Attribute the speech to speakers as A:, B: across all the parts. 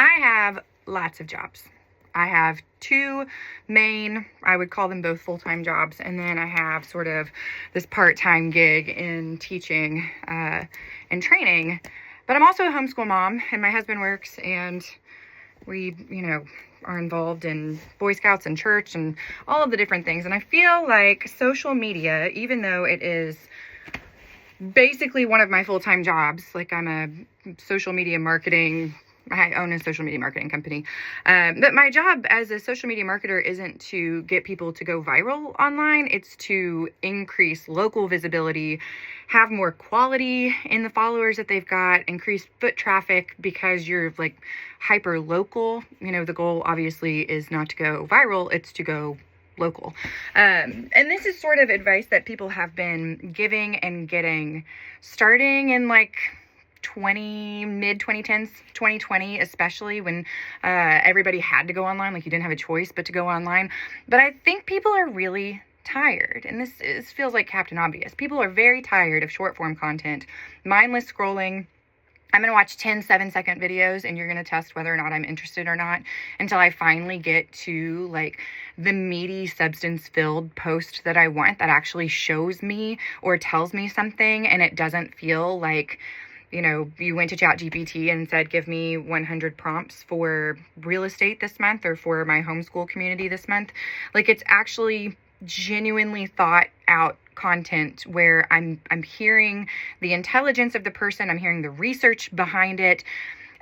A: I have lots of jobs. I have two main, I would call them both full-time jobs, and then I have sort of this part-time gig in teaching and training. But I'm also a homeschool mom, and my husband works, and we, are involved in Boy Scouts and church and all of the different things. And I feel like social media, even though it is basically one of my full-time jobs, like I'm a social media marketing, I own a social media marketing company. But my job as a social media marketer isn't to get people to go viral online. It's to increase local visibility, have more quality in the followers that they've got, increase foot traffic because you're like hyper local. The goal obviously is not to go viral. It's to go local. And this is sort of advice that people have been giving and getting starting in like mid 2010s, 2020, especially when everybody had to go online, like you didn't have a choice but to go online. But I think people are really tired, and this feels like Captain Obvious. People are very tired of short form content, mindless scrolling. I'm going to watch 10 7-second videos, and you're going to test whether or not I'm interested or not until I finally get to like the meaty substance filled post that I want, that actually shows me or tells me something, and it doesn't feel like you went to ChatGPT and said, give me 100 prompts for real estate this month or for my homeschool community this month. Like, it's actually genuinely thought out content where I'm hearing the intelligence of the person. I'm hearing the research behind it.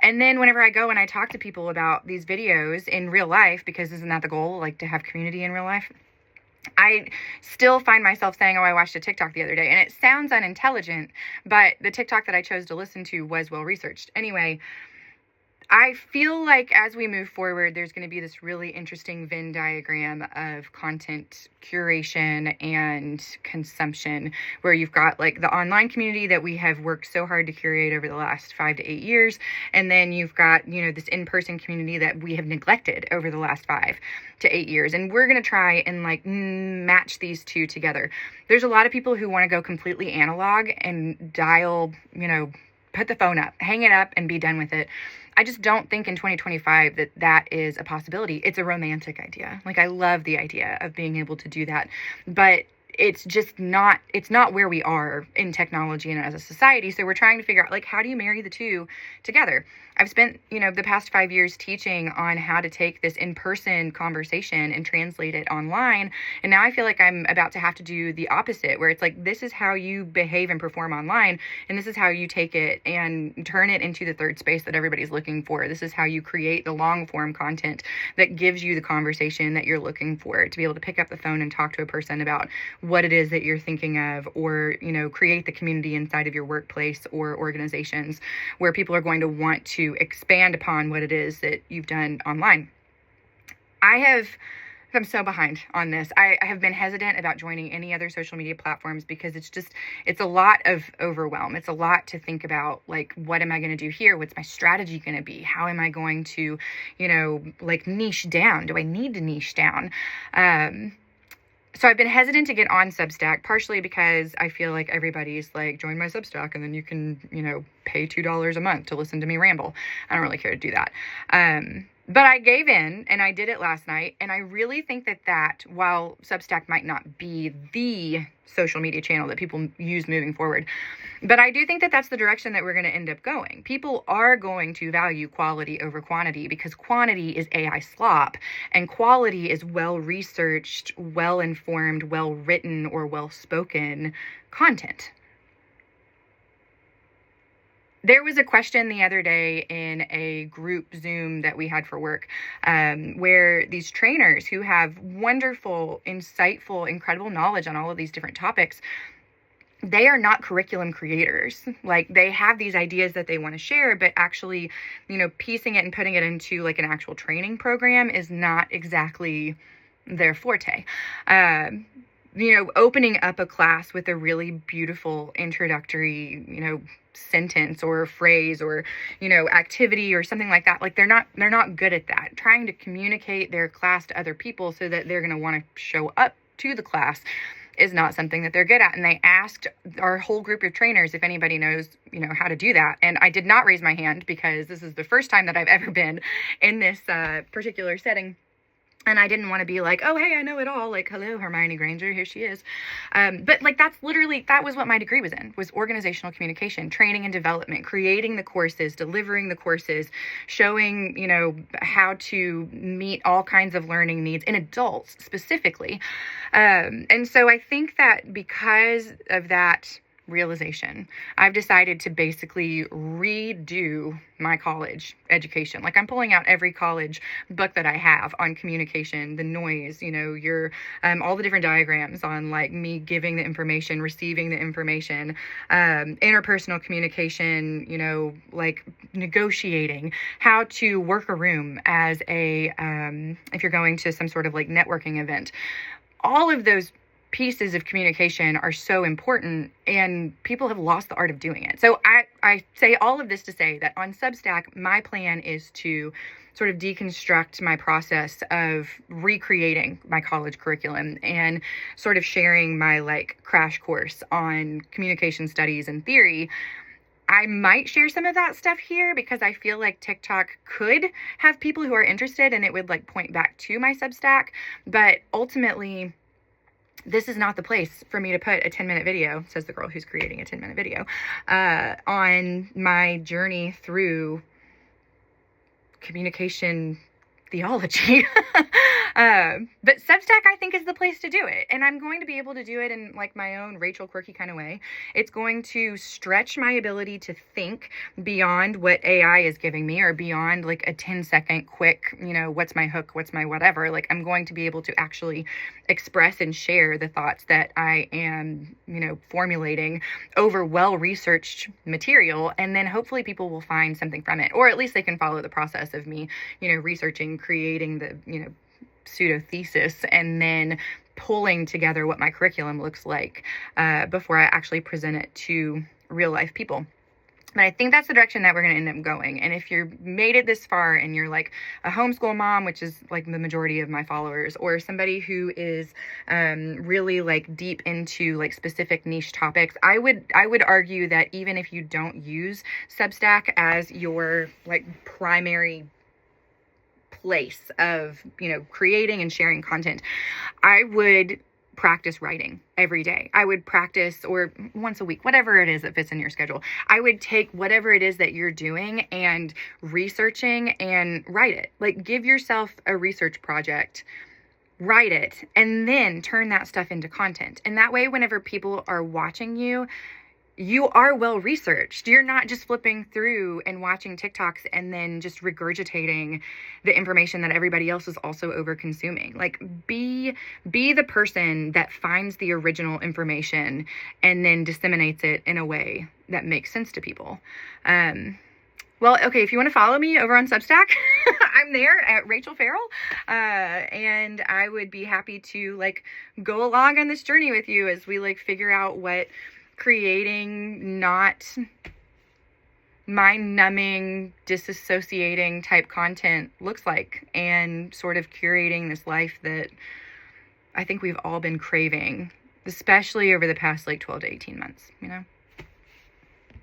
A: And then whenever I go and I talk to people about these videos in real life, because isn't that the goal, like to have community in real life? I still find myself saying, I watched a TikTok the other day, and it sounds unintelligent, but the TikTok that I chose to listen to was well researched. Anyway, I feel like as we move forward, there's going to be this really interesting Venn diagram of content curation and consumption, where you've got like the online community that we have worked so hard to curate over the last 5 to 8 years. And then you've got, this in-person community that we have neglected over the last 5 to 8 years. And we're going to try and like match these two together. There's a lot of people who want to go completely analog and dial, put the phone up, hang it up and be done with it. I just don't think in 2025 that is a possibility. It's a romantic idea. Like, I love the idea of being able to do that, but it's just not, it's not where we are in technology and as a society. So we're trying to figure out, like, how do you marry the two together? I've spent, the past 5 years teaching on how to take this in-person conversation and translate it online. And now I feel like I'm about to have to do the opposite, where it's like, this is how you behave and perform online. And this is how you take it and turn it into the third space that everybody's looking for. This is how you create the long form content that gives you the conversation that you're looking for, to be able to pick up the phone and talk to a person about what it is that you're thinking of, or, create the community inside of your workplace or organizations where people are going to want to expand upon what it is that you've done online. I'm so behind on this. I have been hesitant about joining any other social media platforms because it's a lot of overwhelm. It's a lot to think about, like, what am I going to do here? What's my strategy going to be? How am I going to, niche down? Do I need to niche down? So I've been hesitant to get on Substack, partially because I feel like everybody's like, join my Substack and then you can, pay $2 a month to listen to me ramble. I don't really care to do that. But I gave in and I did it last night. And I really think that while Substack might not be the social media channel that people use moving forward, but I do think that that's the direction that we're going to end up going. People are going to value quality over quantity, because quantity is AI slop and quality is well-researched, well-informed, well-written, or well-spoken content. There was a question the other day in a group Zoom that we had for work, where these trainers who have wonderful, insightful, incredible knowledge on all of these different topics, they are not curriculum creators. Like, they have these ideas that they want to share, but actually, piecing it and putting it into like an actual training program is not exactly their forte. Opening up a class with a really beautiful introductory, sentence or phrase or, activity or something like that. Like, they're not good at that. Trying to communicate their class to other people so that they're going to want to show up to the class. is not something that they're good at. And they asked our whole group of trainers if anybody knows, how to do that. And I did not raise my hand because this is the first time that I've ever been in this particular setting. And I didn't want to be like, oh, hey, I know it all. Like, hello, Hermione Granger, here she is. But like, that was what my degree was in, was organizational communication, training and development, creating the courses, delivering the courses, showing, how to meet all kinds of learning needs in adults specifically. And so I think that because of that realization, I've decided to basically redo my college education. Like, I'm pulling out every college book that I have on communication, the noise, your all the different diagrams on like me giving the information, receiving the information, interpersonal communication, like negotiating, how to work a room as a if you're going to some sort of like networking event. All of those pieces of communication are so important, and people have lost the art of doing it. So I say all of this to say that on Substack, my plan is to sort of deconstruct my process of recreating my college curriculum and sort of sharing my like crash course on communication studies and theory. I might share some of that stuff here because I feel like TikTok could have people who are interested and it would like point back to my Substack. But ultimately, this is not the place for me to put a 10-minute video, says the girl who's creating a 10-minute video, on my journey through communication theology. But Substack, I think, is the place to do it. And I'm going to be able to do it in like my own Rachel quirky kind of way. It's going to stretch my ability to think beyond what AI is giving me, or beyond like a 10-second quick, what's my hook, what's my whatever. Like, I'm going to be able to actually express and share the thoughts that I am, formulating over well-researched material. And then hopefully people will find something from it, or at least they can follow the process of me, researching, creating the, pseudo thesis, and then pulling together what my curriculum looks like before I actually present it to real life people. But I think that's the direction that we're going to end up going. And if you're made it this far and you're like a homeschool mom, which is like the majority of my followers, or somebody who is really like deep into like specific niche topics, I would argue that even if you don't use Substack as your like primary place of, creating and sharing content, I would practice writing every day. I would practice, or once a week, whatever it is that fits in your schedule. I would take whatever it is that you're doing and researching and write it. Like, give yourself a research project, write it, and then turn that stuff into content. And that way, whenever people are watching you, you are well researched. You're not just flipping through and watching TikToks and then just regurgitating the information that everybody else is also over consuming. Like, be the person that finds the original information and then disseminates it in a way that makes sense to people. Well, okay, if you want to follow me over on Substack, I'm there at Rachel Farrell, and I would be happy to like go along on this journey with you as we like figure out what creating not mind-numbing, disassociating type content looks like, and sort of curating this life that I think we've all been craving, especially over the past like 12 to 18 months,